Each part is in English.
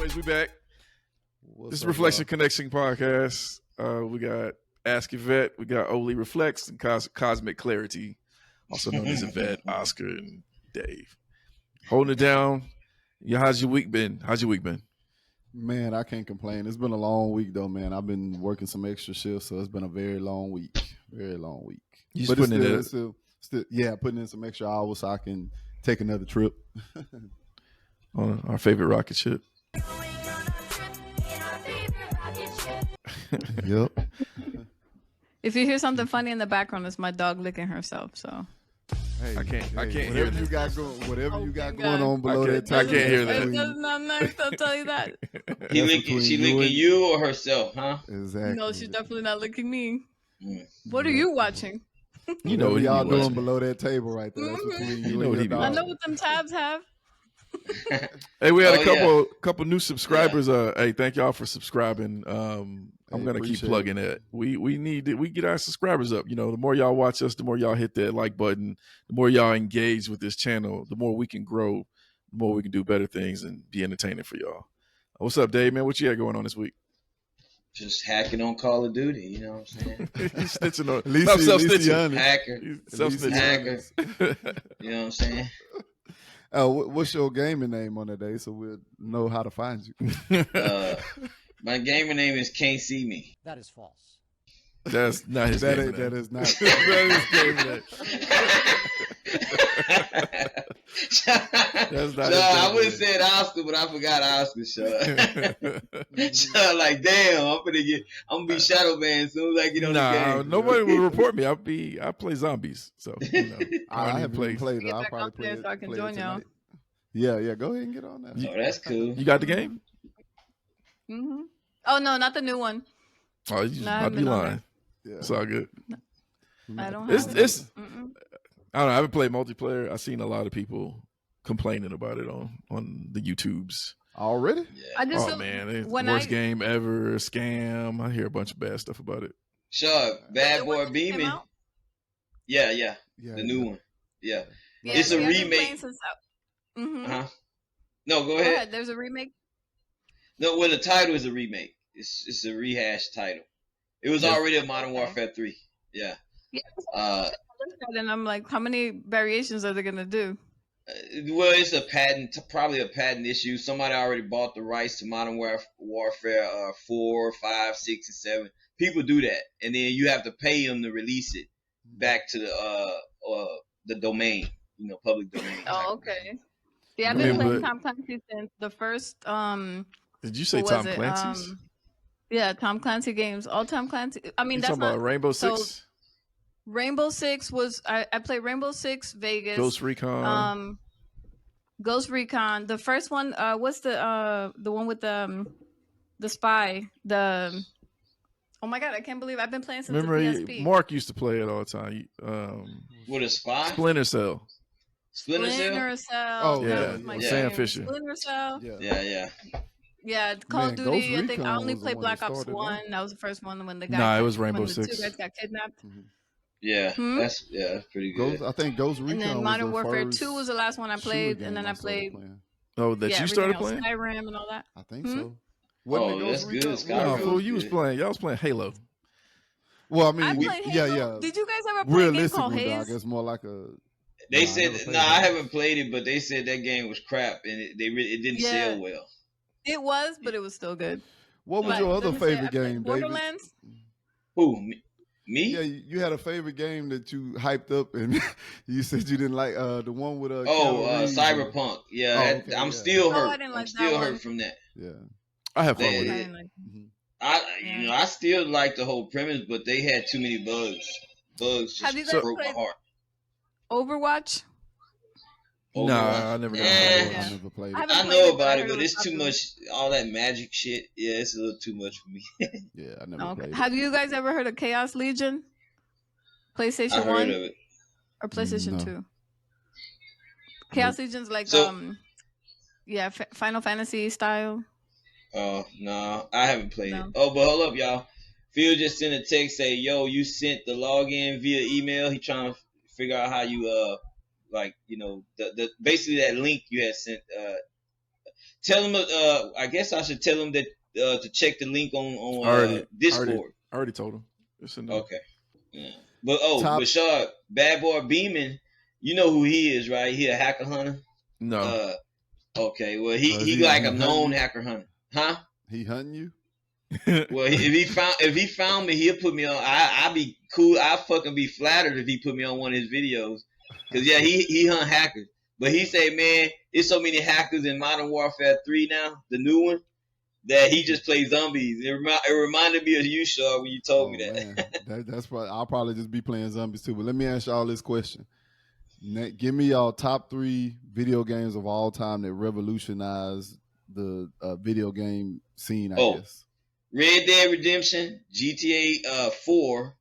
Anyways, we back. What's This is up, Reflection y'all? Connection podcast. We got Ask Yvette, we got Oli Reflects, and Cosmic Clarity, also known as Yvette, Oscar, and Dave. Holding it down. Yeah, how's your week been? Man, I can't complain. It's been a long week though, man. I've been working some extra shifts, so it's been a very long week. Very long week. You But just it's putting still, yeah, putting in some extra hours so I can take another trip. on our favorite rocket ship. Yep. If you hear something funny in the background, it's my dog licking herself. So Hey, I can't whatever hear you that. got going. Whatever you got Okay, going God. on below that I table. can't hear that. It does not nice. I'll tell you that. She licking you or herself, huh? Exactly. No, she's definitely not licking me. Mm. What are you watching? You know Whatever what y'all he doing watching. below that table right there. That's between you You know and what your he be dog. I watching. know what them tabs have. Hey, we had Oh, a couple new subscribers. Hey, thank y'all for subscribing. I'm gonna keep appreciate plugging it. We get our subscribers up. You know, the more y'all watch us, the more y'all hit that like button, the more y'all engage with this channel, the more we can grow, the more we can do better things and be entertaining for y'all. What's up, Dave? Man, what you got going on this week? Just hacking on Call of Duty, you know what I'm saying? He's snitching on. At least Stop he self-snitching. honest. Hacker, He's At least he self-snitching. honest. you know what I'm saying? What's your gaming name on that day so we'll know how to find you? My gamer name is Can't See Me. That is false. That's not his That name. is not. That is his game name. That's not his I game would name. have said Oscar, but I forgot Oscar. Like, damn, I'm gonna be shadow banned as soon as I get on the game. Nobody will report me. I play zombies, so I haven't play. even played it. Get I'll back probably on there play it. so I can play it join y'all. tonight. Yeah. Go ahead and get on that. Oh, that's cool. You got the game? Mm-hmm. Oh no, not the new one. Oh, you just No, I about to haven't be been on lying. Yeah. It's all good. I don't It's have it. it's. Mm-mm. I don't know. I haven't played multiplayer. I've seen a lot of people complaining about it on the YouTubes. Already? Yeah. I just Oh man, it's the when worst I game ever. Scam. I hear a bunch of bad stuff about it. Sure, Bad the one Boy that came Beaming. out? Yeah, Yeah. the new one. Yeah. Yeah, It's a see, I've been remake. playing since Mhm. Huh? No, go Go ahead. ahead. There's a remake. No, well, the title is a remake. It's a rehash title. It was Yes. already a Modern Warfare 3. Yeah. Yeah. Uh, And I'm like, how many variations are they gonna do? Well, it's a patent, probably a patent issue. Somebody already bought the rights to Modern Warfare 4, 5, 6, and 7. People do that, and then you have to pay them to release it back to the domain, public domain. Oh, okay. Yeah, I've I been mean, playing but- Tom Clancy since the first Did you say what was Tom it? Clancy's? Yeah, Tom Clancy games. All Tom Clancy. I mean, You that's talking not about Rainbow so- Six, Rainbow Six was I played Rainbow Six Vegas. Ghost Recon? Ghost Recon. The first one, what's the one with the spy? Oh my god, I can't believe I've been playing since Remember, the PSP. Mark used to play it all the time. With a spy? Splinter Cell. Splinter Cell? Splinter Cell. Oh, that yeah, was my with Sam game. Fisher. Splinter Cell. Yeah. Yeah, Call Man, of Duty. Ghost I think I Recon only was the played one that Black Ops started 1. that. That was the first one when the guy. Nah, it was Rainbow when the Six. two guys got kidnapped. Yeah, Hmm? that's pretty good. I think Ghost Recon And then was Modern the Warfare first 2 was the last one I shooter played, game and then I started played. playing. Oh, that you everything started else, playing? Skyrim and all that. I think Hmm? so. Wasn't it Oh, Ghost that's good. Recon? Skyrim. No, Yeah. fool, you was Yeah. playing. Y'all was playing Halo. Well, I I mean, played Halo. yeah. Did you guys ever play a game Realistic called one, Haze? dog. It's more like a. They Nah, I never said, played I that. haven't played it, but they said that game was crap, and it didn't Yeah. sell well. It was, but it was still good. What was Like, your let other me say, I favorite played game, David? Borderlands. Who? Me? Yeah, you had a favorite game that you hyped up, and you said you didn't like the one with Oh, Keanu Reeves and- Cyberpunk. Yeah, Oh, okay, I'm yeah. still hurt. I didn't like I'm still that hurt one. from that. Yeah. I have fun They- with I it. didn't like. Mhm. I still like the whole premise, but they had too many bugs. Bugs Have you just guys broke my played- heart. Overwatch. Nah, I never got Eh. Yeah. I never played I it. haven't I played know it, but I about it, heard but it was it's too popular. much. All that magic shit. Yeah, it's a little too much for me. Yeah, I never Okay. played it. Have you guys ever heard of Chaos Legion? I PlayStation heard 1 of it. or PlayStation No. 2? Chaos Legion's like So- Final Fantasy style. Oh no, I haven't played No. it. Oh, but hold up, y'all. Phil just sent a text say, "Yo, you sent the login via email." He trying to figure out how you the basically that link you had sent Tell him. I guess I should tell him that to check the link on already, Discord. already told him. It's in there. Okay. Yeah. But Top- Bashar, Bad Boy Beeman, you know who he is, right? He a hacker hunter. No. Okay. Well, he Is he he- like he a hunting known you? hacker hunter, huh? He hunting you? Well, if he found me, he'll put me on. I'd be cool. I fucking be flattered if he put me on one of his videos. Cause yeah, he hunt hackers. But he say, man, there's so many hackers in Modern Warfare 3 now, the new one, that he just plays zombies. It reminded me of you, Shaw, when you told me that. Man. That's probably, I'll probably just be playing zombies too. But let me ask y'all this question. Give me y'all top 3 video games of all time that revolutionized the video game scene, I guess. Red Dead Redemption, GTA 4.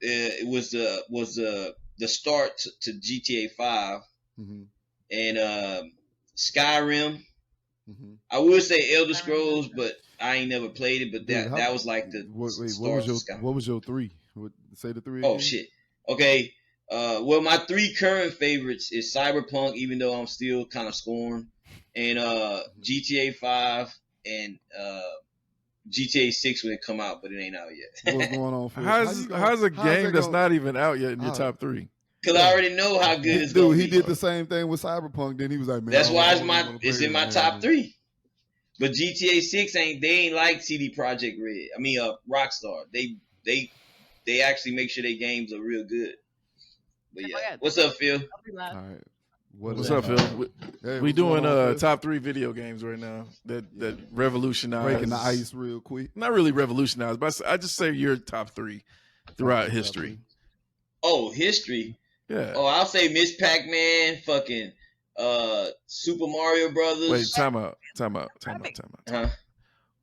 It was the start to GTA 5, Mm-hmm. and Skyrim. Mm-hmm. I would say Elder Scrolls, but I ain't never played it. But Dude, that was like the start of Skyrim. What was your 3? Say the 3 Oh again? shit. Okay. Well, my 3 current favorites is Cyberpunk, even though I'm still kind of scorned, and GTA 5 and GTA 6 when it come out, but it ain't out yet. What's going on, Phil? How's a game that's not even out yet in your top 3? Because I already know how good it's Dude, going to he be. did the same thing with Cyberpunk. Then he was like, man, That's why it's in my top 3. But GTA 6 ain't like CD Projekt Red. I mean, Rockstar. They actually make sure their games are real good. But yeah, what's up, Phil? All right. What's up, Phil? We doing top 3 video games right now that revolutionized. Breaking the ice real quick. Not really revolutionized, but I just say your top 3 throughout history. Oh, history. Yeah. Oh, I'll say Miss Pac-Man, fucking Super Mario Brothers. Wait, time out. Huh?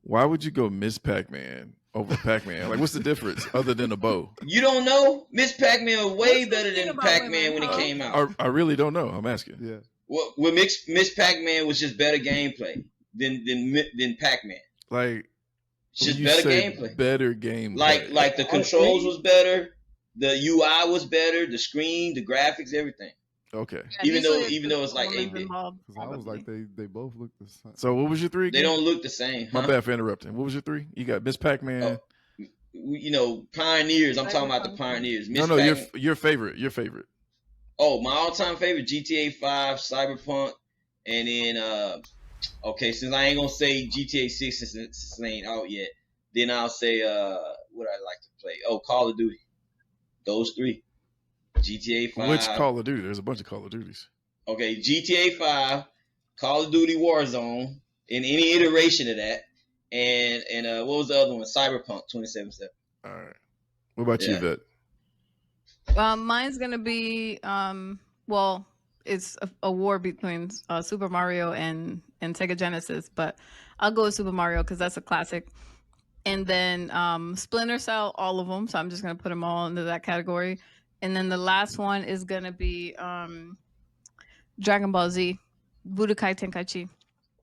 Why would you go Miss Pac-Man over Pac-Man? Like, what's the difference other than a bow? You don't know? Miss Pac-Man was way better than Pac-Man when it came out. I really don't know. I'm asking. Yeah. Well, Miss Pac-Man was just better gameplay than Pac-Man. Like, just better gameplay. Better gameplay. Like the controls was better, the UI was better, the screen, the graphics, everything. Okay. Yeah, even though it's like 8-bit. I was like they both look the same. So what was your 3 again? They don't look the same. My bad for interrupting. What was your 3? You got Miss Pac-Man. Pioneers. I'm talking about the pioneers. No, your favorite. Your favorite. Oh, my all-time favorite: GTA 5, Cyberpunk, and then since I ain't gonna say GTA 6 since it ain't out yet, then I'll say what I like to play. Oh, Call of Duty. Those 3. GTA 5. Which Call of Duty? There's a bunch of Call of Duties. Okay, GTA 5, Call of Duty Warzone, in any iteration of that, and what was the other one? Cyberpunk 2077. All right. What about you, Vet? Mine's gonna be it's a war between Super Mario and Sega Genesis, but I'll go with Super Mario because that's a classic. And then Splinter Cell, all of them. So I'm just gonna put them all into that category. And then the last one is gonna be Dragon Ball Z, Budokai Tenkaichi.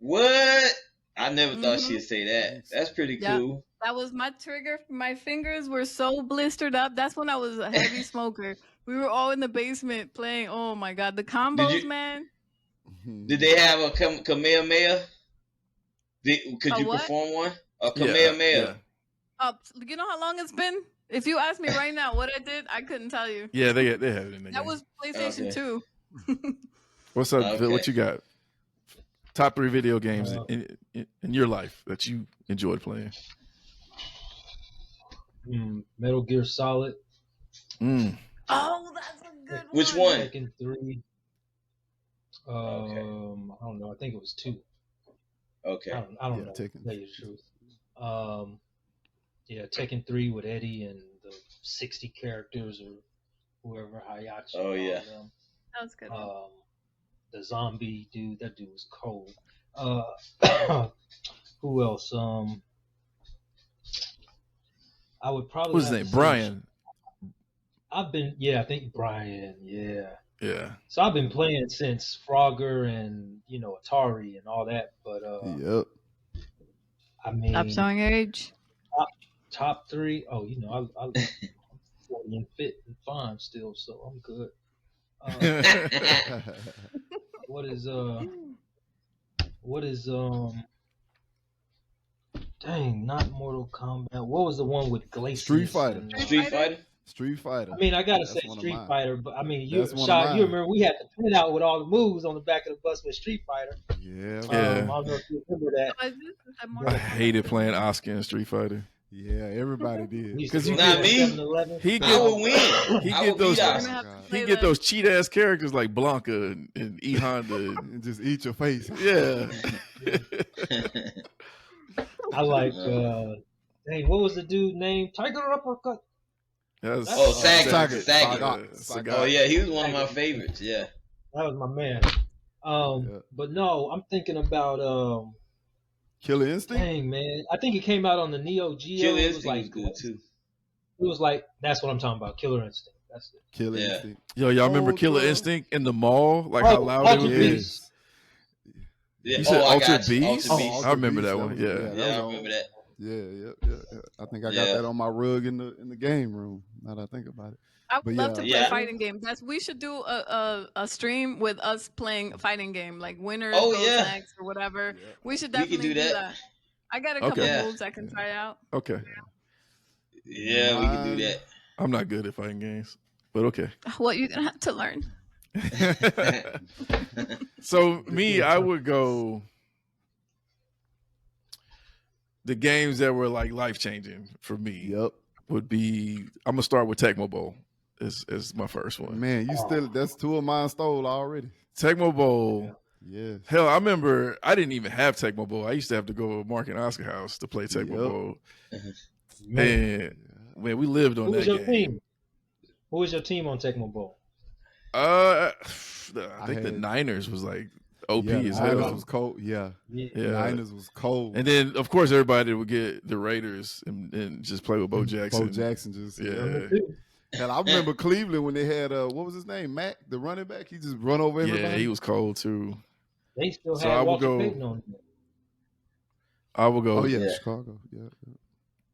What? I never thought she'd say that. That's pretty cool. That was my trigger. My fingers were so blistered up. That's when I was a heavy smoker. We were all in the basement playing. Oh my god, the combos, man. Did they have a Kamehameha? Could you perform one? A Kamehameha. You know how long it's been? If you ask me right now what I did, I couldn't tell you. Yeah, they had it in the game. That was PlayStation 2. What's up, Phil? What you got? Top 3 video games in your life that you enjoyed playing. Metal Gear Solid. Oh, that's a good one. Which one? Tekken 3. I don't know. I think it was 2. Okay. I don't know. To tell you the truth. Tekken 3 with Eddie and the 60 characters or whoever Hayachi. Oh yeah. Them. That was good. The zombie dude. That dude was cold. Who else? I would probably. What's his name? Brian. I think Brian. Yeah. Yeah. So I've been playing since Frogger and Atari and all that, but yep. I mean, stop showing your age. Top 3. Oh, I'm 40 and fit and fine still, so I'm good. What what is dang, not Mortal Kombat. What was the one with Glacius? Street Fighter. And, Street Fighter. Street Fighter. I mean, I gotta That's say one of Street mine. Fighter, but I mean, That's you, one of Shot, you mine. remember we had the printout with all the moves on the back of the bus with Street Fighter. Yeah. I Yeah. don't know if you remember that. Oh, is this the I Mortal Kombat? hated playing Oscar in Street Fighter. Yeah, everybody did. We used to 'Cause go you to Not me. 7-Eleven. He I get would win. he I get would those- beat We're us. gonna have to God. play he get that. those cheat ass characters like Blanca and E Honda. And just eat your face. Yeah. I like dang, what was the dude named? Tiger Uppercut. That's Oh, Sagat. Sagat. Sagat. Sagat. Oh yeah, he was one of my favorites. Yeah. That was my man. Yeah. But no, I'm thinking about Killer Instinct. dang man. I think it came out on the Neo Geo. Killer It was Instinct like was good too. It was like that's what I'm talking about. Killer Instinct. That's it. Killer Yeah. Instinct. Yo, y'all remember Oh, Killer bro. Instinct in the mall? Like how Oh, loud it Ultra was? Beast. Yeah. You said I Ultra got you. Beast? Ultra Beast. Ultra I remember Beast, that one. was- Yeah. that Yeah, I was remember on- that. Yeah. I think I got Yeah. that on my rug in the game room. Now that I think about it. I would But love to play yeah. fighting games. We should do a stream with us playing a fighting game, like winners Oh, goes yeah. next or whatever. Yeah. We should We could definitely do do that. that. I got a couple Okay. Yeah. moves I can try out. Okay. Yeah, we can do that. I'm not good at fighting games, but okay. What you're gonna have to learn. So me, I would go the games that were like life changing for me Yep. would be. I'm gonna start with Tecmo Bowl. Is my first one. Man, you still that's two of mine stole already. Tecmo Bowl. Yeah. Hell, I remember I didn't even have Tecmo Bowl. I used to have to go to Mark and Oscar house to play Tecmo Yep. Bowl. Man. And man, we lived on Who was that your game. team? Who was your team on Tecmo Bowl? I I think the had- Niners was like OP Yeah, as Niners hell. was cold. Yeah. Yeah. Niners was cold. And then, of course, everybody would get the Raiders and just play with Bo Jackson. Bo Jackson just Yeah. And I remember Cleveland when they had what was his name? Mack, the running back. He just run over everybody. Yeah, he was cold too. They still So had I would Walter go- Payton on there. I will go Oh yeah, Yeah. Chicago. Yeah.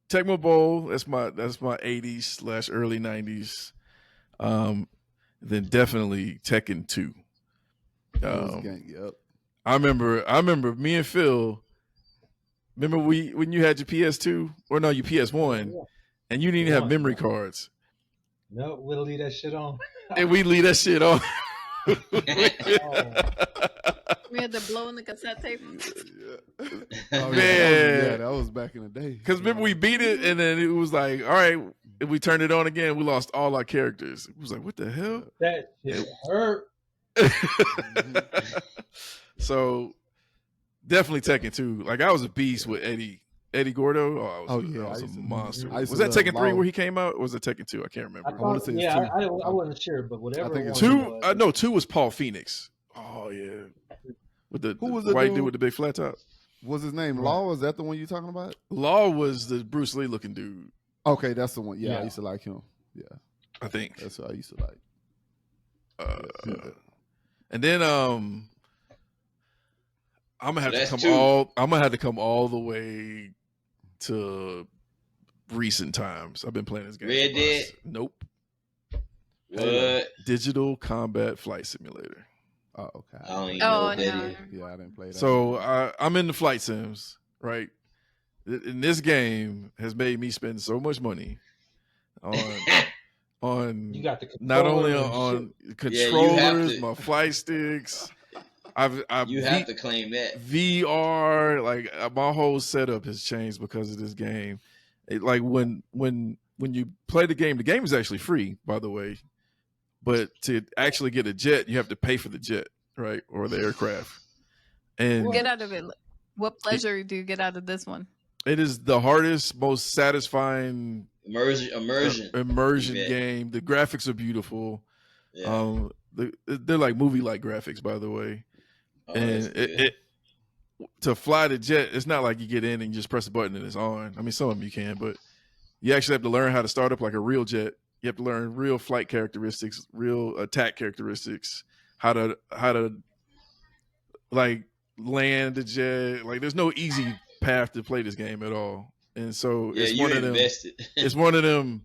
Tecmo Bowl. That's my 80s / early 90s. Then definitely Tekken 2. Those gang- Yep. I remember me and Phil. Remember when you had your PS2 or no, your PS1, Yeah. and you didn't even have PS1, memory yeah. cards, No, we'll leave that shit on. and we leave that shit on. We had to blow in the cassette tape. Yeah. Man. That was back in the day. Because remember we beat it, and then it was like, all right, if we turned it on again, we lost all our characters. It was like, what the hell? That shit hurt. So definitely Tekken 2. Like I was a beast with Eddie Gordo. I was, Oh, yeah, I I was a used to- monster. I used Was to that love Tekken 3 Law. where he came out? Or was it Tekken 2? I can't remember. I wanna thought, say it's yeah, two. I wasn't sure, but whatever. I think one it's it Two? was. No, 2 was Paul Phoenix. Oh yeah, with the, Who was the the white dude? dude with the big flat top. What's his name? Law? Is that the one you talking about? Law was the Bruce Lee looking dude. Okay, that's the one. Yeah, I Yeah. used to like him. Yeah, I think. that's what I used to like. And then I'm gonna have to That's come two. I'm gonna have to come all the way to recent times. I've been playing this game. Red for Dead? months. Nope. What? Digital Combat Flight Simulator. Oh, okay. I don't even know Oh what that no. is. Yeah, I didn't play that. So I'm in the flight sims, right? And this game has made me spend so much money on You got the not only controller and on shit. controllers, to. my flight sticks. I've You have to claim that. VR, like my whole setup has changed because of this game. Like when you play the game is actually free, by the way. But to actually get a jet, you have to pay for the jet, right, or the aircraft. And Get out of it. What pleasure do you get out of this one? it is the hardest, most satisfying Immersion. Yeah. game. The graphics are beautiful. Yeah. They're like movie-like graphics, by the way. Oh, And that's good. it to fly the jet, it's not like you get in and you just press a button and it's on. I mean, some of them you can, but you actually have to learn how to start up like a real jet. You have to learn real flight characteristics, real attack characteristics, how to like land the jet. Like there's no easy path to play this game at all. And so Yeah, it's you one of them. invested. It's one of them.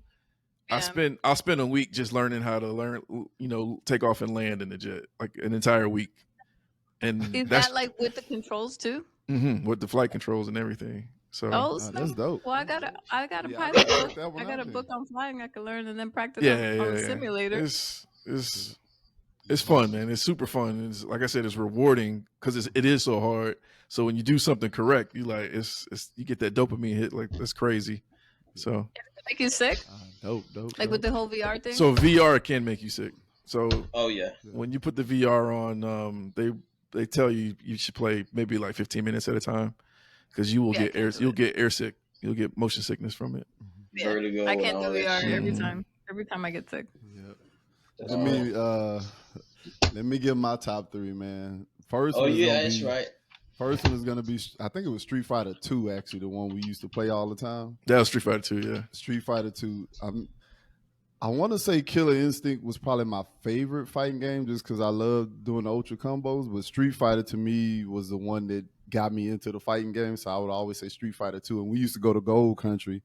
Yeah. I'll spend a week just learning how to take off and land in the jet, like an entire week. and Is that's that like with the controls too? with the flight controls and everything. So Oh, That's snap. dope. Well, I got a Yeah, I gotta pilot book. check that one I got out a then. book on flying. I can learn and then practice yeah, on the yeah, yeah. simulator. It's fun, man. It's super fun. It's like I said, it's rewarding because it is so hard. So when you do something correct, you like it's you get that dopamine hit. Like that's crazy. So Make you sick, Dope. like with the whole VR thing. so VR can make you sick. So Oh yeah. when you put the VR on, they tell you should play maybe like 15 minutes at a time because you will Yeah, I get air can't do it. air sick. You'll get motion sickness from it. Yeah, Vertigo I and can't do all that VR shit. every time. Every time I get sick. Yeah. That's Let me let me give my top 3, man. First Oh one is yeah, gonna that's be right. first one is gonna be I think it was Street Fighter 2 actually, the one we used to play all the time. That was Street Fighter 2, yeah. Street Fighter 2. I want to say Killer Instinct was probably my favorite fighting game just because I love doing the ultra combos. But Street Fighter to me was the one that got me into the fighting game. So I would always say Street Fighter 2. And we used to go to Gold Country.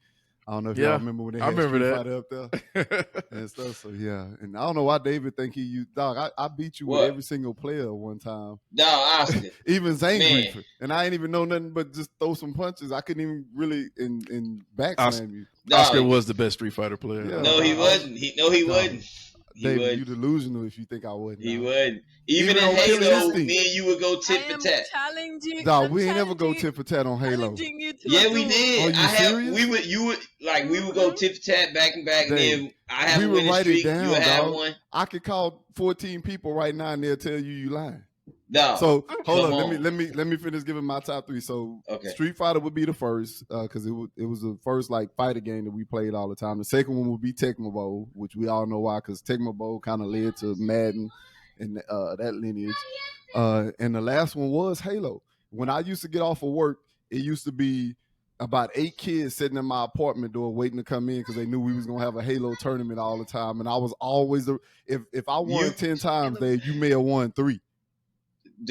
I don't know if y'all remember when they had Street Fighter up there and stuff. So yeah. And I don't know why David think he used dog. I beat you with every single player one time. Dog, Oscar. Even Man. Zangief. And I ain't even know nothing but just throw some punches. I couldn't even really in backslam you. Oscar was the best Street Fighter player. Yeah. No, he wasn't. He wasn't. He David, wasn't. you delusional if you think I wouldn't. He now. wasn't. Even in on Killer Halo, Instinct. me and you would go tit for tat. Challenging. Dog, we ain't never go tit for tat on Halo. Yeah, we did. Are you serious? We would go tit for tat back and back, and then I have we a would winning write streak. it down, You would have dog. one. I could call 14 people right now and they'll tell you lying. No. So hold Come on, on. let me finish giving my top 3. So Okay. Street Fighter would be the first because it was the first like fighter game that we played all the time. The second one would be Tecmo Bowl, which we all know why because Tecmo Bowl kind of led to Madden and that lineage. And the last one was Halo. When I used to get off of work, it used to be about 8 kids sitting in my apartment door waiting to come in because they knew we was gonna have a Halo tournament all the time. And I was always if I won 10 times there, you may have won 3.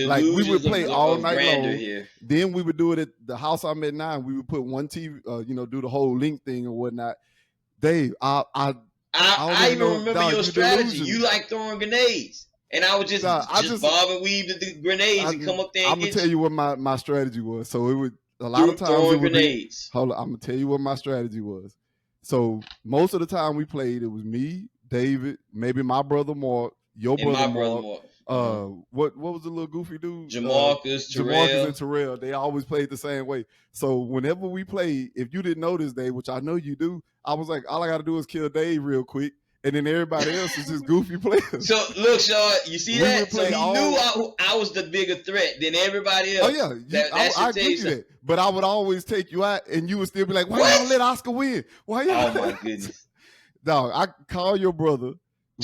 Like we would play all night long. Here. Then we would do it at the house I'm at now. We would put one TV, do the whole link thing or whatnot. Dave, I even remember dog, your strategy. delusional. You like throwing grenades. And I would just bob and weave the grenades and come up there and I'm gonna tell you what my strategy was. So it would a lot of times throwing it would grenades. Hold on, I'm gonna tell you what my strategy was. So most of the time we played, it was me, David, maybe my brother Mark, your brother Mark. What was the little goofy dude? Jamarcus, Jamarcus and Terrell. They always played the same way. So whenever we played, if you didn't notice, Dave, which I know you do, I was like, all I got to do is kill Dave real quick, and then everybody else is just goofy players. So look, Sean, you see that? So he knew I was the bigger threat than everybody else. Oh yeah, I give you that. But I would always take you out, and you would still be like, "Why y'all let Oscar win? Why y'all?" Oh my goodness! Dog, I call your brother.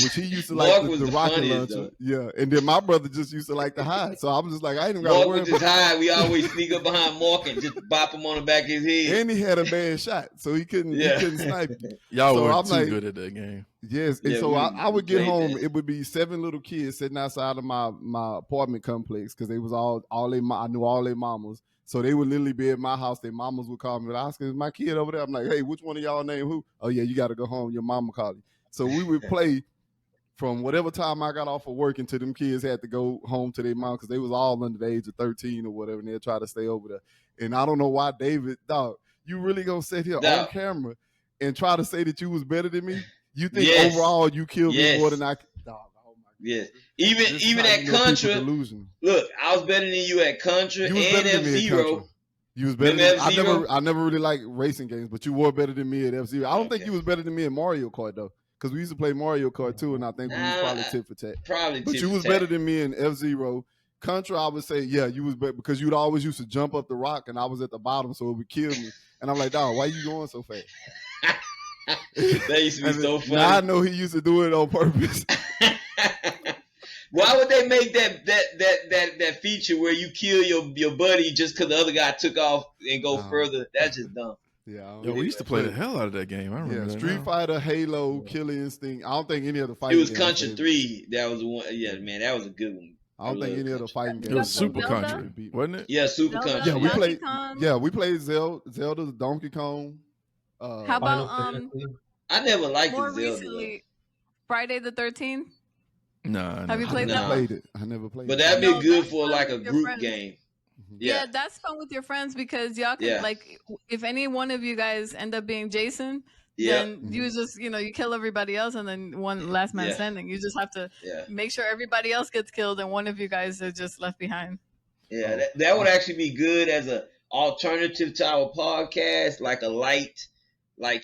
Which he used to like the rocket launcher. Though. Yeah. And then my brother just used to like the hide. So I was just like, I ain't even got to worry about it. Mark would just hide. We always sneak up behind Mark and just bop him on the back of his head. And he had a bad shot. So he couldn't snipe you. Y'all were too good at that game. Yes. And so I would get home. It would be 7 little kids sitting outside of my apartment complex because they was I knew all their mamas. So they would literally be at my house. Their mamas would call me, Oscar, is my kid over there? I'm like, hey, which one of y'all name who? Oh, yeah, you got to go home. Your mama called you. So we would play from whatever time I got off of work until them kids had to go home to their mom because they was all under the age of 13 or whatever, and they'll try to stay over there. And I don't know why, David, dog, you really gonna sit here on camera and try to say that you was better than me? You think overall you killed me more than I? Dog, oh my yes. Even at Contra, look, I was better than you at Contra and F-Zero. You was better than I never really liked racing games, but you were better than me at F-Zero. I don't think you was better than me in Mario Kart though. Because we used to play Mario Kart too, and I think we was probably tit for tat. But you was better than me in F-Zero. Contra, I would say, yeah, you was better because you'd always used to jump up the rock, and I was at the bottom, so it would kill me. And I'm like, dog, why you going so fast? That used to be so funny. Now I know he used to do it on purpose. Why would they make that feature where you kill your buddy just because the other guy took off and go further? That's just dumb. Yeah, we used to play the hell out of that game. I remember that Street Fighter, Halo, Killer Instinct. I don't think any of the fighting. It was Contra 3. That was the one. Yeah, man, that was a good one. I don't think any of the fighting games. It was Super Contra, wasn't it? Yeah, Super Contra. Yeah, we played. Yeah, we played Zelda, Donkey Kong. How about I never liked more Zelda. recently, Friday the 13th. Nah, Have you I played never that Nah. one? played it. I never played But it. that'd No, be good that's for fun like a with your group friends. game. Mhm. Yeah, Yeah. that's fun with your friends because y'all could Yeah. like if any one of you guys end up being Jason, Yep. then you just you kill everybody else and then one last man Yeah. standing. You just have to Yeah. make sure everybody else gets killed and one of you guys are just left behind. Yeah. Oh, That would actually be good as a alternative to our podcast, like a light, like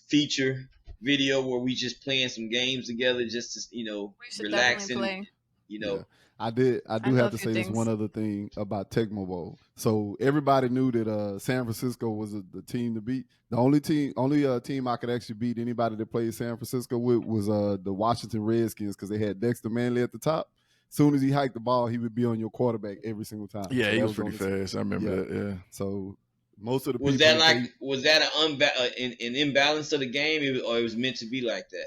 feature video where we just playing some games together, just to We should relax definitely and play. yeah. I do I have know a to few say this things. one other thing about Tecmo Bowl. So everybody knew that San Francisco was the team to beat. The only team I could actually beat anybody that played San Francisco with was the Washington Redskins because they had Dexter Manley at the top. Soon as he hiked the ball, he would be on your quarterback every single time. yeah, So he that was the pretty only fast. I remember Yeah. that. Yeah. So most of the was people that an imbalance of the game, or it was meant to be like that?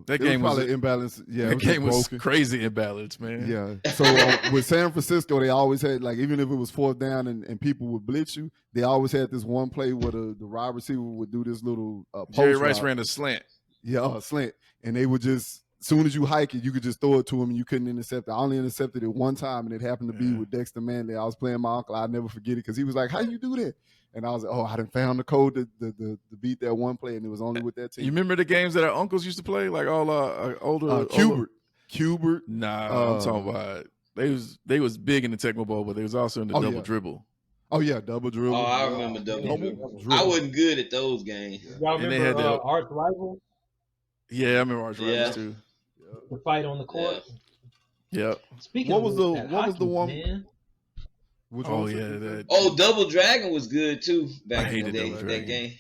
That game was was probably imbalanced. Yeah, it that was just game was broken. crazy imbalanced, man. Yeah. So with San Francisco, they always had like even if it was fourth down and people would blitz you, they always had this one play where the wide receiver would do this little Jerry post Rice route. ran a slant. Yeah, slant, and they would just as soon as you hike it, you could just throw it to him and you couldn't intercept it. I only intercepted it one time, and it happened to be with Dexter Manley. I was playing my uncle. I'll never forget it because he was like, "How you do that?" And I was like, "Oh, I done found the code to beat that one play, and it was only with that team." You remember the games that our uncles used to play, like all older Cubert. Nah, I'm talking about they was big in the Tecmo Bowl, but they was also in the double dribble. Oh yeah, double dribble. Oh, I remember double dribble. I dribble. wasn't good at those games. Y'all And they remember had the- Arch Rival? Yeah, I remember Arch Rivals Yeah. too. The fight on the court. Yep. Speaking What of was which, the- that what was the hockey, one- man, Which Oh one? yeah, that. Oh, Double Dragon was good too back in the hated day. Double That Dragon. game.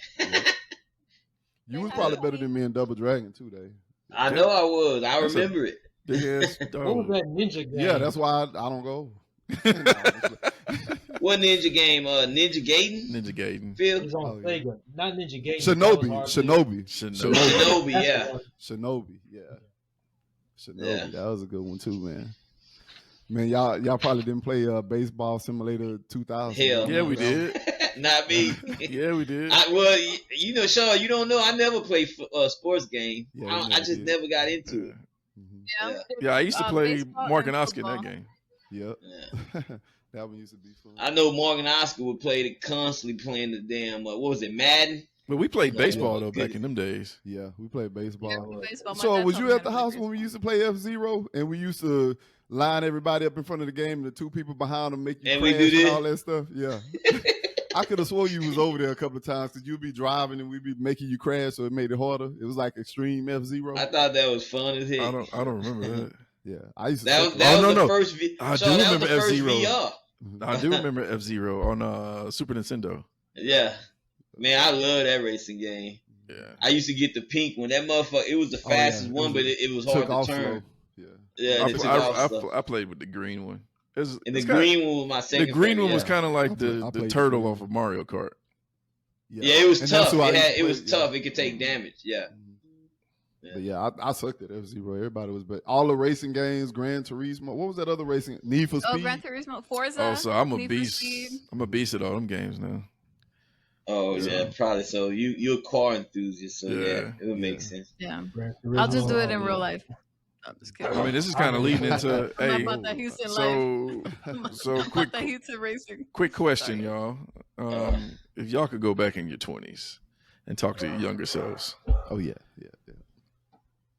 You was probably better than me in Double Dragon too, Dave. I know I was. I That's a- remember it. Big ass what was dog. that ninja game? Yeah, that's why I don't go. What ninja game? Ninja Gaiden? Ninja Gaiden. It Phil? was on Oh, yeah. Sega. Not Ninja Gaiden. Shinobi. Shinobi. Shinobi, That's yeah. the one. Shinobi. Yeah. Shinobi. Yeah. That was a good one too, man. Man, y'all probably didn't play Baseball Simulator 2000. Hell Yeah, no. we did. Not me. Yeah, we did. Sean, you don't know. I never played sports game. Yeah, I you never just did. never got into it. Mhm. Yeah. Yeah, I used to play baseball Mark and and Oscar in that football. game. Yep. Yeah. That one used to be fun. I know Morgan Oscar would play it constantly playing the damn what was it, Madden? But we played Yeah. baseball though Good. back in them days. Yeah, we played baseball. Yeah, baseball. My So dad was taught you me at how the to play house when we baseball. used to play F-Zero and we used to line everybody up in front of the game and the two people behind them make you And we crash do and this? all that stuff? Yeah. I could have swore you was over there a couple of times because you'd be driving and we'd be making you crash, so it made it harder. It was like extreme F-Zero. I thought that was fun as I hell. don't remember that. Yeah, I used to. That was suck that Oh, was no, the no. first I Sean, do that was the remember first F-Zero. VR. I do remember F-Zero on Super Nintendo. Yeah. Man, I love that racing game. Yeah. I used to get the pink one. That motherfucker, it was the Oh, yeah. fastest one, but it was hard took to off turn. slow. Yeah. Yeah, it took off slow. I played with the green one. And the it's kinda- green one was my second The green favorite, one was yeah. kind of like I the played turtle the off of Mario Kart. Yeah, it was And that's tough. who I used to It was play, tough. yeah. It could take damage. Yeah. But yeah, I sucked at F-Zero. Everybody was, but all the racing games, Gran Turismo. What was that other racing? Need for Oh, Speed. Gran Turismo, Forza. Oh, so I'm a Need for beast. Speed. I'm a beast at all them games now. Oh yeah, probably so. You're a car enthusiast, so yeah, Yeah. it would make sense. Yeah, Gran I'll just do Turismo, it in yeah. real life. I'm just kidding. I mean, this is kind of leading into I'm not hey. about that Houston life. So I'm quick about that Houston racing. quick question, y'all. If y'all could go back in your 20s and talk to your younger selves, Oh yeah.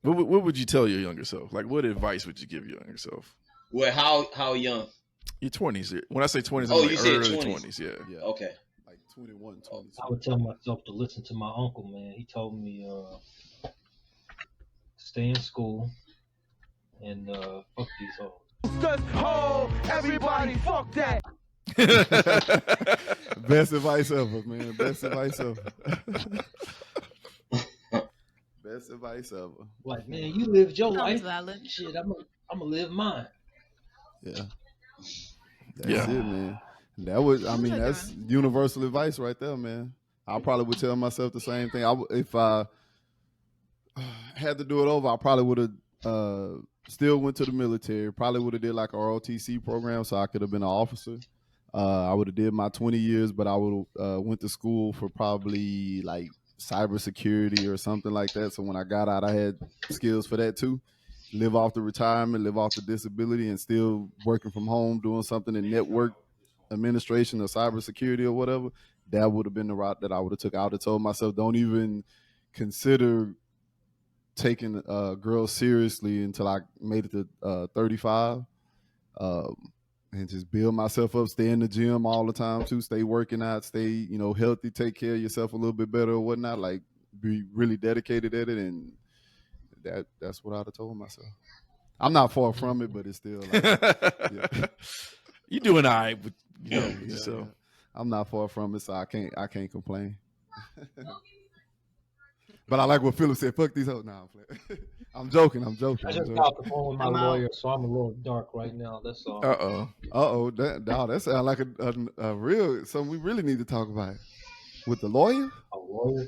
what would you tell your younger self? Like, what advice would you give your younger self? Well, how young? Your 20s. When I say 20s, Oh, I'm you like said early 20s. 20s. Yeah. Yeah. Okay. Like 21, 22. I would tell myself to listen to my uncle, man. He told me stay in school and fuck these hoes. Everybody, fuck that. Best advice ever, man. Best advice ever. Best advice ever. Like, man, you lived your Sounds life. valid. Shit, I'm gonna live mine. Yeah. That's Yeah. it, man. That was, I mean, Okay. that's universal advice right there, man. I probably would tell myself the same thing. If I had to do it over, I probably would have still went to the military. Probably would have did like a ROTC program, so I could have been an officer. I would have did my 20 years, but I would have went to school for probably like cybersecurity or something like that. So when I got out, I had skills for that too. live off the retirement, live off the disability, and still working from home, doing something in network administration or cybersecurity or whatever, that would have been the route that I would have took. I would have told myself, don't even consider taking girls seriously until I made it to 35. And just build myself up, stay in the gym all the time too, stay working out, stay, healthy, take care of yourself a little bit better or whatnot, like be really dedicated at it. And that's what I'd have told myself. I'm not far from it, but it's still like, yeah. You doing all right with, with Yeah, yourself. yeah. I'm not far from it, so I can't complain. But I like what Philip said. Fuck these hoes. Nah, I'm joking. I just got off the phone with my I'm out. lawyer, so I'm a little dark right now. That's all. Uh-oh. That sounds like a real something we really need to talk about with the lawyer. A lawyer?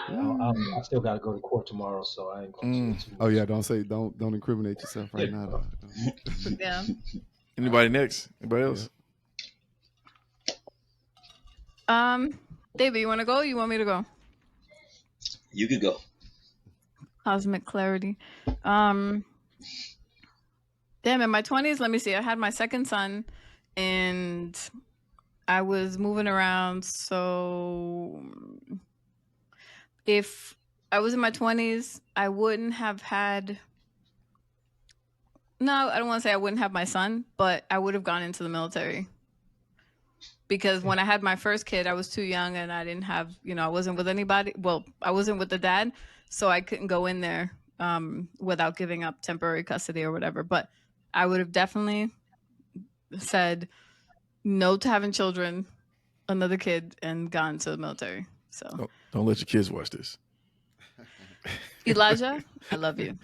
I still got to go to court tomorrow, so I ain't going to say too much. Oh yeah, don't incriminate yourself right now. Yeah. Anybody next? Anybody else? David, you want to go? Or you want me to go? You could go. Cosmic clarity. Damn, in my 20s, let me see. I had my second son, and I was moving around. So if I was in my 20s, I wouldn't have had. No, I don't want to say I wouldn't have my son, but I would have gone into the military. Because when I had my first kid, I was too young and I didn't have, I wasn't with anybody. Well, I wasn't with the dad, so I couldn't go in there without giving up temporary custody or whatever. But I would have definitely said no to having children, another kid, and gone to the military. So Don't let your kids watch this. Elijah, I love you.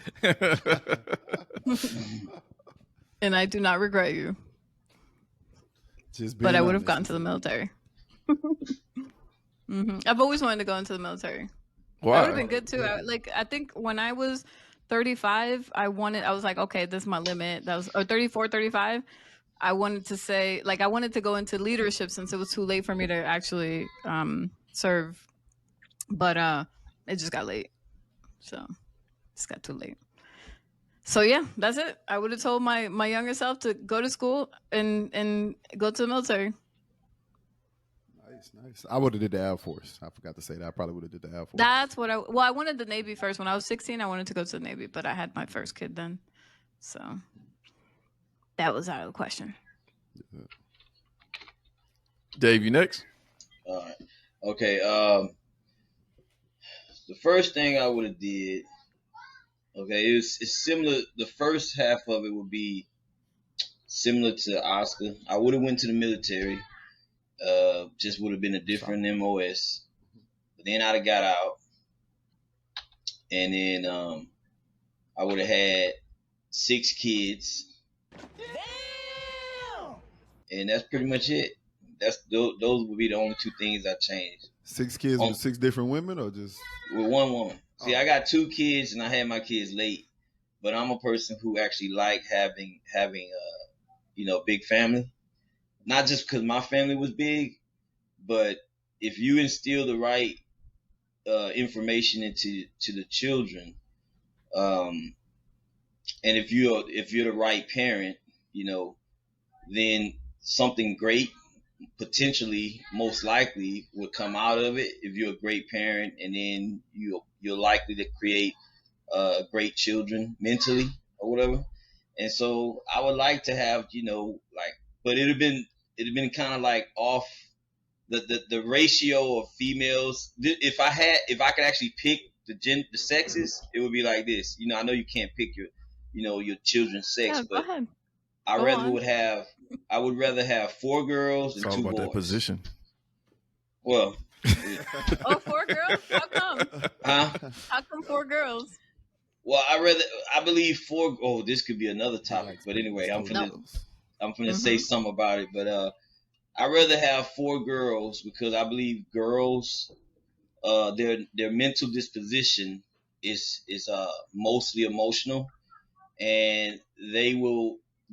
And I do not regret you. But I would have gone to the military. I've always wanted to go into the military. Why? That would have been good too. I think when I was 35, I was like, okay, this is my limit. That was 34, 35. I wanted to say, I wanted to go into leadership since it was too late for me to actually serve. But it just got late. So it just got too late. So yeah, that's it. I would have told my younger self to go to school and go to the military. Nice. I would have did the Air Force. I forgot to say that. I probably would have did the Air Force. That's what I wanted the Navy first. When I was 16, I wanted to go to the Navy, but I had my first kid then. So that was out of the question. Dave, you next? All right. Okay. The first thing I would have did, okay, it's similar. The first half of it would be similar to Oscar. I would have went to the military. Just would have been a different MOS. But then I'd have got out, and then I would have had 6 kids. Damn! And that's pretty much it. Those would be the only 2 things I changed. 6 kids with 6 different women, or just with one woman? See, I got 2 kids, and I had my kids late. But I'm a person who actually like having big family. Not just because my family was big, but if you instill the right information into the children, and if you're the right parent, then something great, potentially, most likely, would come out of it. If you're a great parent, and then you're likely to create great children mentally or whatever. And so I would like to have, but it'd have been kind of like off the ratio of females. If I could actually pick the sexes, it would be like this. I know you can't pick your children's sex, Yeah, but go ahead. I would rather have 4 girls It's and all 2 about boys. that position. Well, 4 girls? How come? huh? How come 4 girls? Well, I believe 4. Oh, this could be another topic, but anyway, I'm gonna say something about it. But I'd rather have 4 girls because I believe girls, their mental disposition is mostly emotional, and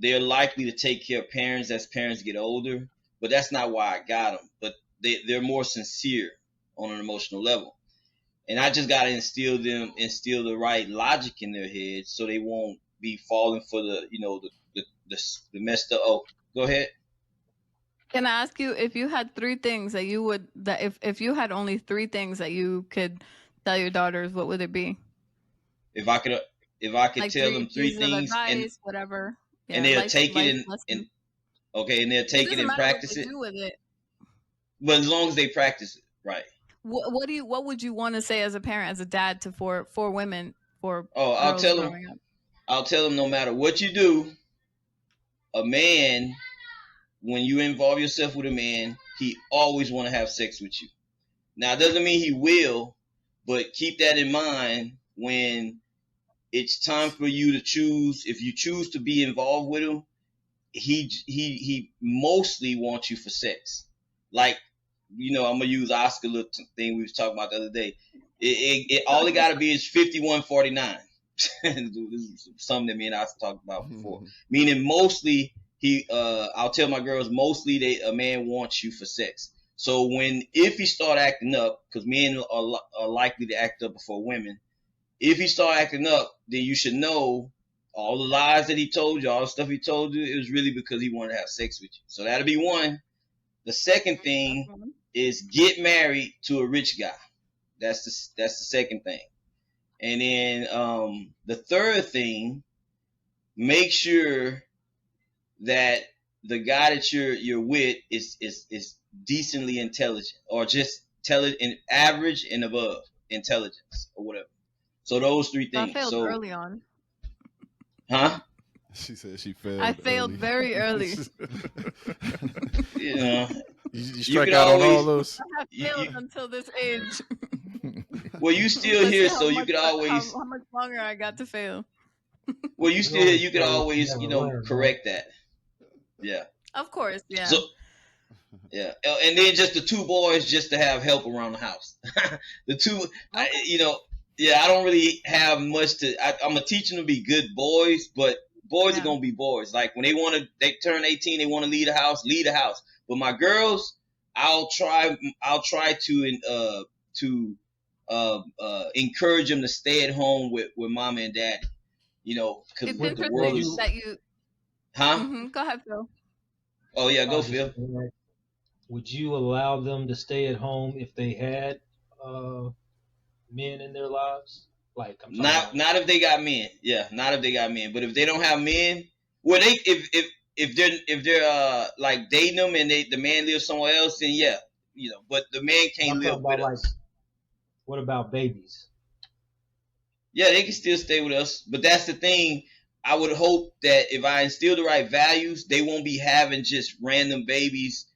they're likely to take care of parents as parents get older. But that's not why I got them. But they're more sincere on an emotional level. and I just gotta instill the right logic in their heads so they won't be falling for the messed up. Oh, go ahead. Can I ask you if you had three things that you would that if you had only three things that you could tell your daughters, what would it be? If I could if I could Like tell three them three pieces of things advice, whatever. and Yeah, they'll life take it life and lesson. okay, and they'll It take it doesn't and matter what practice they it, do with it. but as long as they practice it right. What would you want to say as a parent, as a dad, to for women, for Oh, girls growing up? I'll tell them no matter what you do, a man, when you involve yourself with a man, he always want to have sex with you. Now, it doesn't mean he will, but keep that in mind when it's time for you to choose. If you choose to be involved with him, he mostly wants you for sex. Like, I'm gonna use Oscar little thing we was talking about the other day. It all it gotta be is 51-49. This is something that me and Oscar talked about before. Meaning mostly I'll tell my girls mostly a man wants you for sex. So if he start acting up, because men are likely to act up before women, if he start acting up, then you should know all the lies that he told you, all the stuff he told you, it was really because he wanted to have sex with you. So that'll be one. The second thing is get married to a rich guy. That's the second thing. And then the third thing, make sure that the guy that you're with is decently intelligent, or just average and above intelligence or whatever. So those three I things. failed So, early on. huh? She said she failed. I failed early. very early. You know, You you strike could out on all always those. I have failed until this age. well, you still Let's see here, how so you much could always how much longer I got to fail. well, you You still here, always you could fail if you always never learn, right? correct that. Yeah. Of course, yeah. So yeah, and then just the two boys just to have help around the house. The two, yeah, I don't really have much to. I'm gonna teach them to be good boys, but boys are Yeah. gonna be boys. Like when they turn 18, they want to leave the house, leave the house. But my girls, I'll try to encourage them to stay at home with mama and daddy. Because It's the world interesting is, that you. huh? Go ahead, Phil. Oh yeah, I go was just Phil. saying, would you allow them to stay at home if they had men in their lives? Like I'm talking about. Not if they got men. Yeah, not if they got men. But if they don't have men, well, they if they're like dating them and the man lives somewhere else, then yeah, But the man can't I'm live talking with about like, us. what about babies? Yeah, they can still stay with us. But that's the thing. I would hope that if I instill the right values, they won't be having just random babies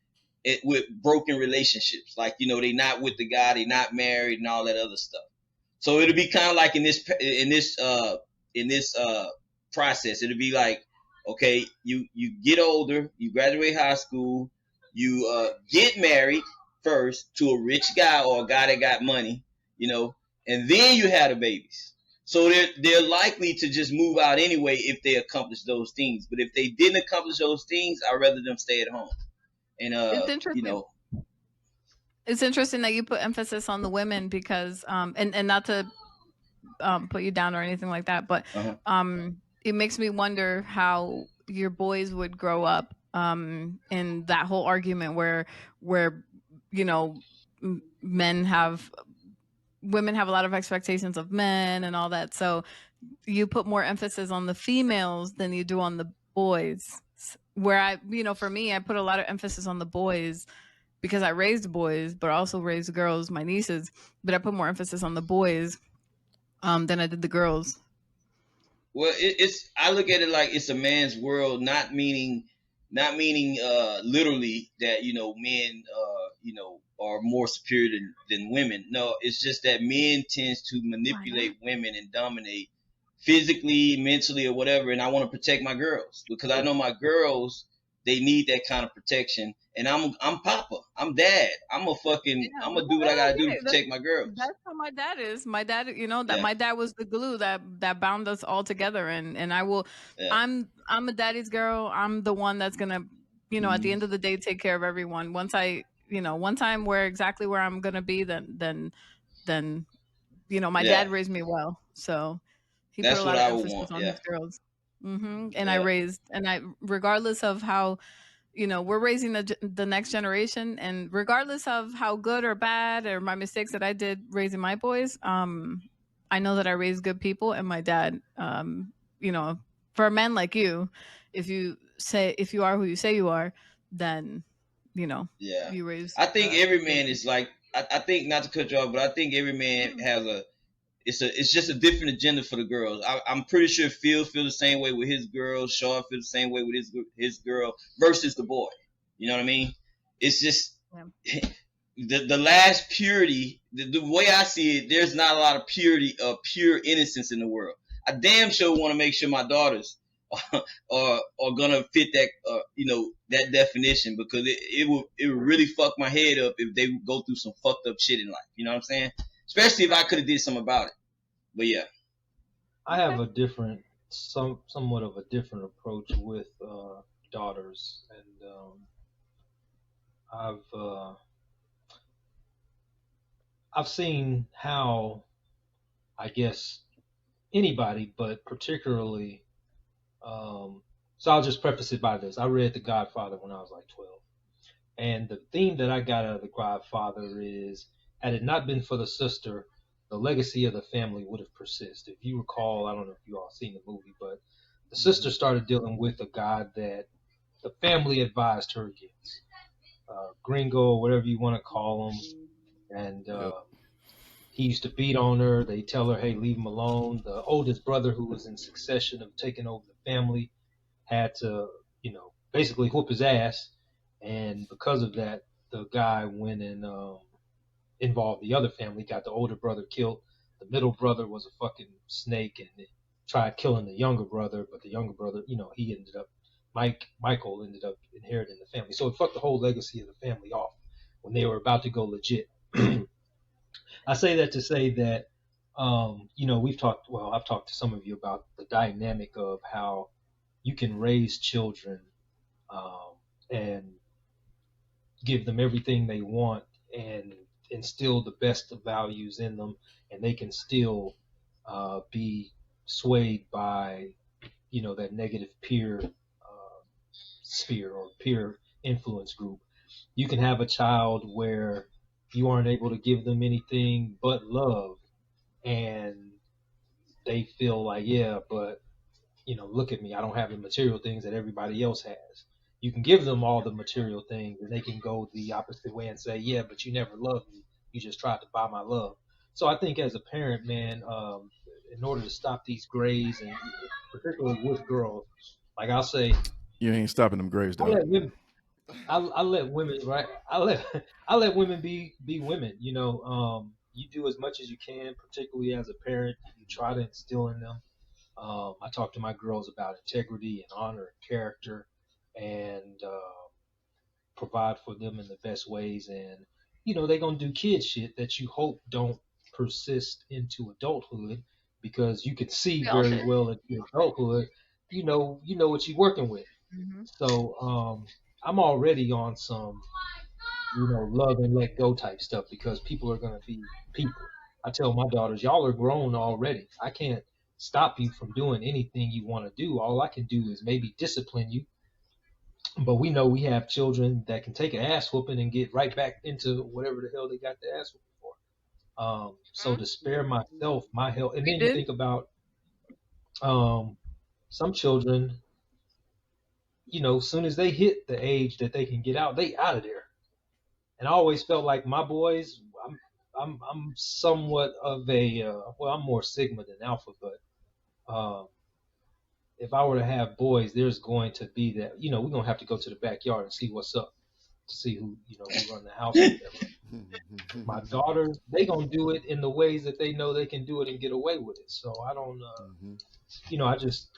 with broken relationships. Like they not with the guy, they not married, and all that other stuff. So it'll be kind of like in this process. It'll be like, okay, you get older, you graduate high school, you get married first to a rich guy or a guy that got money, and then you have the babies. So they're likely to just move out anyway if they accomplish those things. But if they didn't accomplish those things, I'd rather them stay at home. And It's interesting. It's interesting that you put emphasis on the women because and not to put you down or anything like that, but it makes me wonder how your boys would grow up in that whole argument where women have a lot of expectations of men and all that. So you put more emphasis on the females than you do on the boys. Where for me, I put a lot of emphasis on the boys because I raised boys, but also raised girls, my nieces. But I put more emphasis on the boys than I did the girls. Well, I look at it like it's a man's world, not meaning literally that men are more superior than women. No, it's just that men tends to manipulate women and dominate physically, mentally, or whatever. And I want to protect my girls because I know my girls, they need that kind of protection. And I'm Papa. I'm Dad. I'm gonna do what I gotta do to protect my girls. That's how my dad is. My dad, my dad was the glue that bound us all together. And I will. Yeah. I'm a daddy's girl. I'm the one that's gonna, at the end of the day, take care of everyone. Once I'm exactly where I'm gonna be, then my Yeah, dad raised me well, so he put a that's what lot of I would emphasis want. on Yeah, his girls. And yeah, regardless of how, we're raising the next generation, and regardless of how good or bad or my mistakes that I did raising my boys, I know that I raised good people, and my dad, you know, for a man like you, if you are who you say you are, then you know yeah. you raise I think every good man is people. like. I think not to cut you off, but I think every man Mm. has a. It's just a different agenda for the girls. I'm pretty sure Phil feel the same way with his girl. Shaw feel the same way with his girl versus the boy. You know what I mean? It's just Yeah. the last purity. The way I see it, there's not a lot of purity of pure innocence in the world. I damn sure want to make sure my daughters are gonna fit that that definition, because it would really fuck my head up if they would go through some fucked up shit in life. You know what I'm saying? Especially if I could have did something about it. But yeah, I have Okay. a different, somewhat of a different approach with daughters, and I've uh, I've seen how, I guess, anybody, but particularly, um, so I'll just preface it by this: I read The Godfather when I was like 12. And the theme that I got out of The Godfather is, had it not been for the sister, the legacy of the family would have persisted. If you recall, I don't know if you all seen the movie, but the sister Mhm. started dealing with a guy that the family advised her against, Gringo, whatever you want to call him. And Yep. he used to beat on her. They tell her, hey, leave him alone. The oldest brother, who was in succession of taking over the family, had to, basically whoop his ass. And because of that, the guy went and involved the other family, got the older brother killed. The middle brother was a fucking snake and tried killing the younger brother, but the younger brother, he ended up, Michael ended up inheriting the family. So it fucked the whole legacy of the family off when they were about to go legit. I say that to say that, I've talked to some of you about the dynamic of how you can raise children, um, and give them everything they want and instill the best of values in them, and they can still be swayed by, that negative peer sphere or peer influence group. You can have a child where you aren't able to give them anything but love, and they feel like, yeah, but look at me, I don't have the material things that everybody else has. You can give them all the material things, and they can go the opposite way and say, yeah, but you never loved me. You just tried to buy my love. So I think as a parent, man, in order to stop these grays, and particularly with girls, like I'll say, You ain't stopping them graves, I dog. let women, I let women, right? I let women be women. You do as much as you can, particularly as a parent. You try to instill in them. I talk to my girls about integrity and honor and character, and provide for them in the best ways. And they're gonna do kid shit that you hope don't persist into adulthood, because you can see We all very did. well into adulthood. You know what you're working with. Hmm. So I'm already on some, love and let go type stuff, because people are gonna be people. I tell my daughters, y'all are grown already. I can't stop you from doing anything you want to do. All I can do is maybe discipline you. But we know we have children that can take an ass whooping and get right back into whatever the hell they got the ass whooping for. So to spare myself, my health, and We then you did. think about um, some children, as soon as they hit the age that they can get out, they out of there. And I always felt like my boys, I'm somewhat of a well, I'm more sigma than alpha, but if I were to have boys, there's going to be that, we're gonna have to go to the backyard and see what's up, to see who run the house or whatever. My daughters, they gonna do it in the ways that they know they can do it and get away with it. So I don't, I just,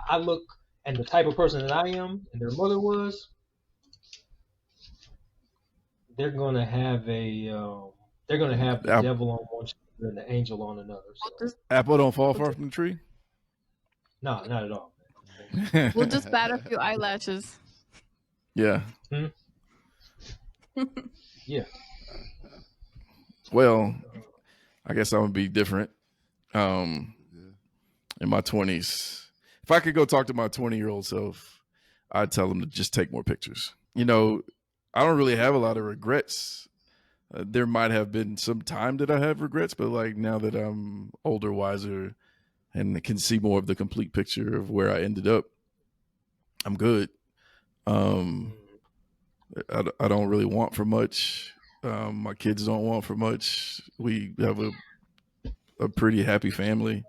I look, and the type of person that I am and their mother was, they're gonna have they're gonna have the Apple, devil on one shoulder and the angel on another. So We'll just apple don't fall we'll far just, from the tree. no, not at all, man. Thank you. we'll just bat a few eyelashes. Yeah. Hmm? Yeah. Well, I guess I'm gonna be different. In my 20s, if I could go talk to my 20-year-old self, I'd tell him to just take more pictures. I don't really have a lot of regrets. There might have been some time that I have regrets, but like now that I'm older, wiser, and can see more of the complete picture of where I ended up, I'm good. I don't really want for much. My kids don't want for much. We have a pretty happy family.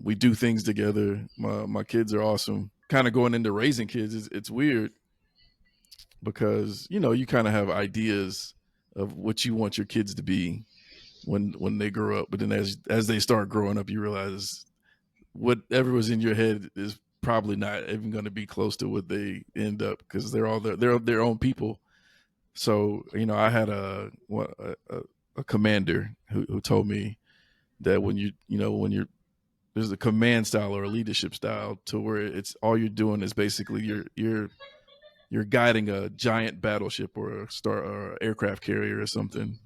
We do things together. My kids are awesome. Kind of going into raising kids, it's weird because you kind of have ideas of what you want your kids to be when they grow up, but then as they start growing up, you realize whatever was in your head is probably not even going to be close to what they end up because they're all their own people. So I had a commander who told me that when when there's a command style or a leadership style to where it's all you're doing is basically you're guiding a giant battleship or a star or aircraft carrier or something.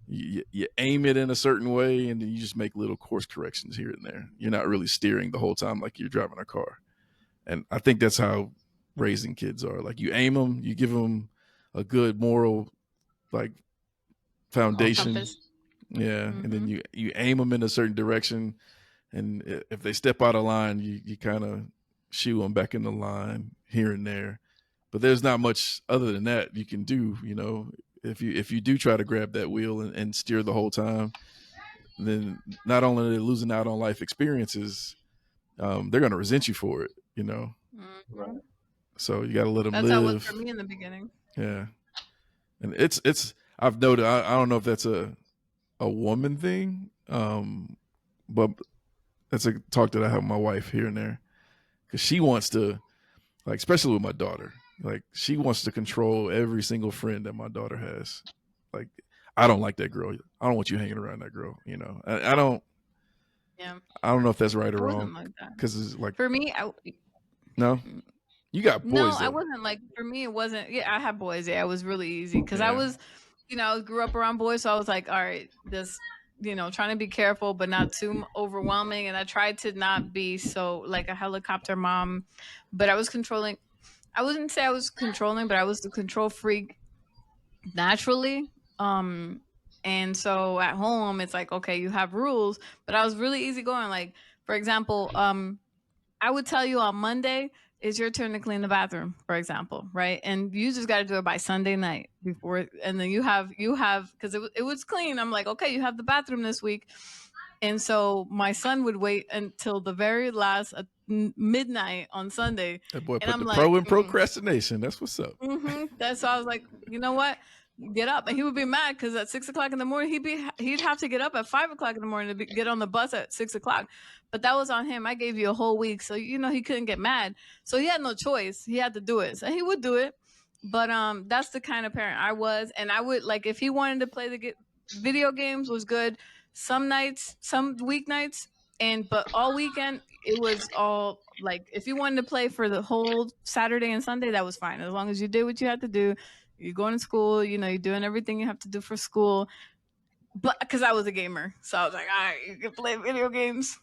You aim it in a certain way and then you just make little course corrections here and there. You're not really steering the whole time like you're driving a car. And I think that's how raising kids are. Like you aim them, you give them a good moral like foundation. Compass. Yeah, and then you aim them in a certain direction, and if they step out of line, you kind of shoo them back in the line here and there. But there's not much other than that you can do. If you do try to grab that wheel and steer the whole time, then not only are they losing out on life experiences, they're going to resent you for it. Right. So you got to let them That's how it was live. for me in the beginning. Yeah, and it's I've noted. I don't know if that's a woman thing, but that's a talk that I have with my wife here and there because she wants to, like, especially with my daughter, like she wants to control every single friend that my daughter has. Like, I don't like that girl. I don't want you hanging around that girl. I don't. Yeah, I don't know if that's right or I wrong wasn't like that. because it's like For me, no, you got no, boys I though. wasn't like. For me, it wasn't. Yeah, I had boys. Yeah, it was really easy because I Yeah. was, I grew up around boys, so I was like, all right, this, trying to be careful but not too overwhelming, and I tried to not be so like a helicopter mom, but I was controlling. I wouldn't say I was controlling, but I was the control freak naturally. Um, and so at home, it's like, okay, you have rules, but I was really easygoing. Like, for example, I would tell you on Monday, it's your turn to clean the bathroom, for example, right? And you just got to do it by Sunday night before, and then you have, because it was clean. I'm like, okay, you have the bathroom this week. And so my son would wait until the very last midnight on Sunday. That boy And put I'm the like, pro in procrastination. That's what's up. That's so I was like, you know what? Get up, and he would be mad because at 6 o'clock in the morning he'd have to get up at 5 o'clock in the morning to get on the bus at 6 o'clock. But that was on him. I gave you a whole week, so he couldn't get mad. So he had no choice. He had to do it. So he would do it. But that's the kind of parent I was, and I would like if he wanted to play the video games was good. Some nights, some weeknights, but all weekend it was all like if you wanted to play for the whole Saturday and Sunday, that was fine as long as you did what you had to do. You're going to school, you're doing everything you have to do for school. But because I was a gamer, so I was like, all right, you can play video games.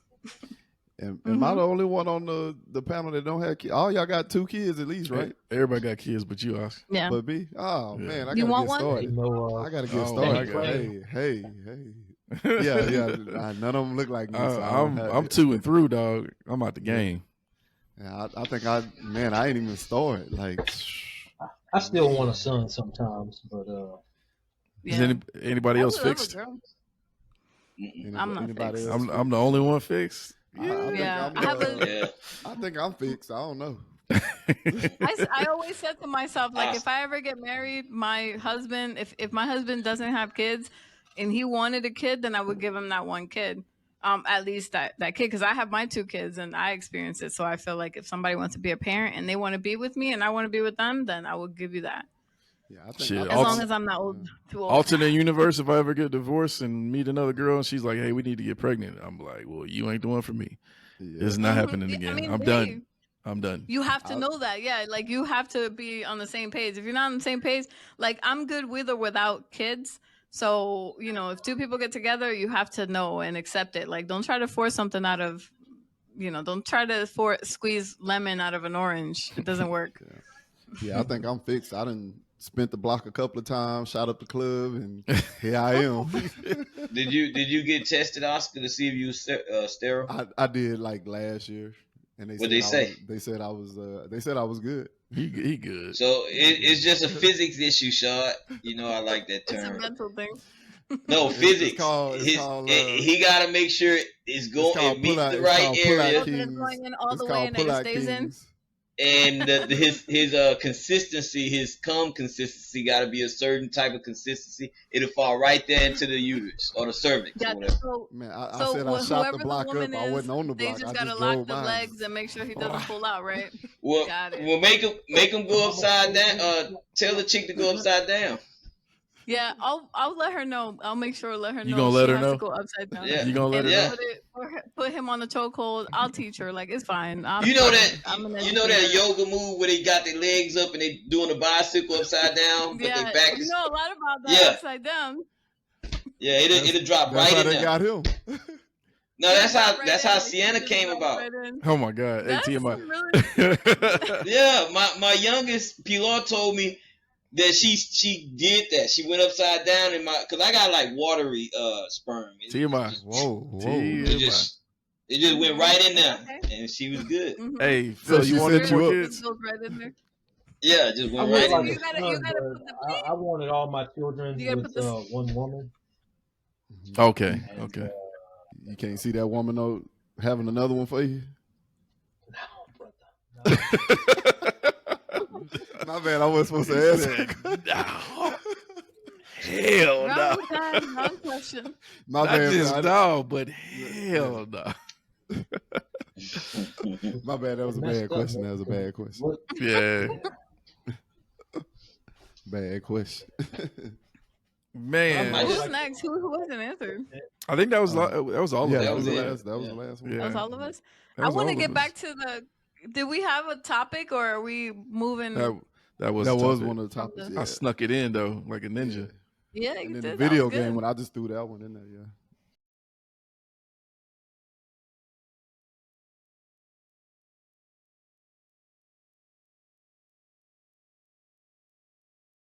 Am I the only one on the panel that don't have kids? All y'all got 2 kids at least, right? Everybody got kids, but you, Oscar. Yeah. But me? Oh Yeah. man, I You gotta want get one? started. No, I gotta get Oh, my started. God. Hey. Yeah. None of them look like me. So I'm 2 and through, dog. I'm out the game. Yeah, I think I ain't even started. Like, I still want a son sometimes, but Is Yeah. anybody I else would love a fixed? girl. Mm-mm. I'm not anybody fixed. else? I'm the only one fixed. Yeah, I think I'm fixed. I don't know. I always said to myself, like, Ah. if I ever get married, my husband, if my husband doesn't have kids and he wanted a kid, then I would give him that one kid. At least that kid, because I have my 2 kids and I experienced it. So I feel like if somebody wants to be a parent and they want to be with me and I want to be with them, then I would give you that. Yeah, I think Shit, As long as I'm not too old. alternate universe, if I ever get divorced and meet another girl and she's like, hey, we need to get pregnant, I'm like, well, you ain't the one for me. It's not happening Yeah, again. I mean, I'm done. I'm done. You have to know that. Yeah, like you have to be on the same page. If you're not on the same page, like I'm good with or without kids. So, you know, if two people get together, you have to know and accept it. Like, don't try to force something out of, you know, don't try to squeeze lemon out of an orange. It doesn't work. Yeah, I think I'm fixed. I done spent the block a couple of times, shot up the club, and here I am. Did you get tested, Oscar, to see if you was sterile? I did like last year, and What'd they say? they said I was good. He good. So it's just a physics issue, Shad. You know I like that It's a term. mental thing. No, physics. It's called, He got to make sure it meets the right area, It's going in all the way and it stays in. and his consistency, his cum consistency, got to be a certain type of consistency. It'll fall right there into the uterus or the cervix or whatever. So, Man, I said I shot the block up. I wasn't on the block. They just I gotta just lock drove the mine. legs and make sure he doesn't pull out, right? Well, Got it. well, make him go upside down. Tell the chick to go upside down. Yeah, I'll let her know. I'll make sure to let her know. You gonna let her know? To go upside down. Yeah. You gonna let her know? Put him on the chokehold. I'll teach her. Like, it's fine. You know that yoga move where they got their legs up and they doing a bicycle upside down, but their back is. You know a lot about that upside down. Yeah, it'll drop That's right how in they there. got him. No, that's how Sienna came about. Oh my God! That's TMI. really. Yeah, my youngest Pilar told me that she did that. She went upside down in because I got like watery sperm. TMI. Whoa. It just went right in there, and she was good. Mm-hmm. Hey, Phil, she you wanted set more you up. kids? Goes right in there. Yeah, it just I went would right like in You there. a gotta son, put the but I wanted all my children You gotta with put this- one woman. Okay. And, Okay. You can't see that woman though having another one for you. No, brother. My bad, I wasn't supposed to ask. No. Hell no. Wrong question. My Not bad, just I- no, but hell no. My bad, that was a bad question. That was a bad question. What? Yeah. Bad question. Man, Who's next? Who hasn't answered? I think that was all of Yeah, us. that was the it. last. That was the last one. Yeah. That was all of us. That I was want all to of get us. back to the. Did we have a topic or are we moving? That was That was topic. one of the topics. I Yeah. I snuck it in though, like a ninja. Yeah, And you then did. the video That was game good. when I just threw that one in there. Yeah.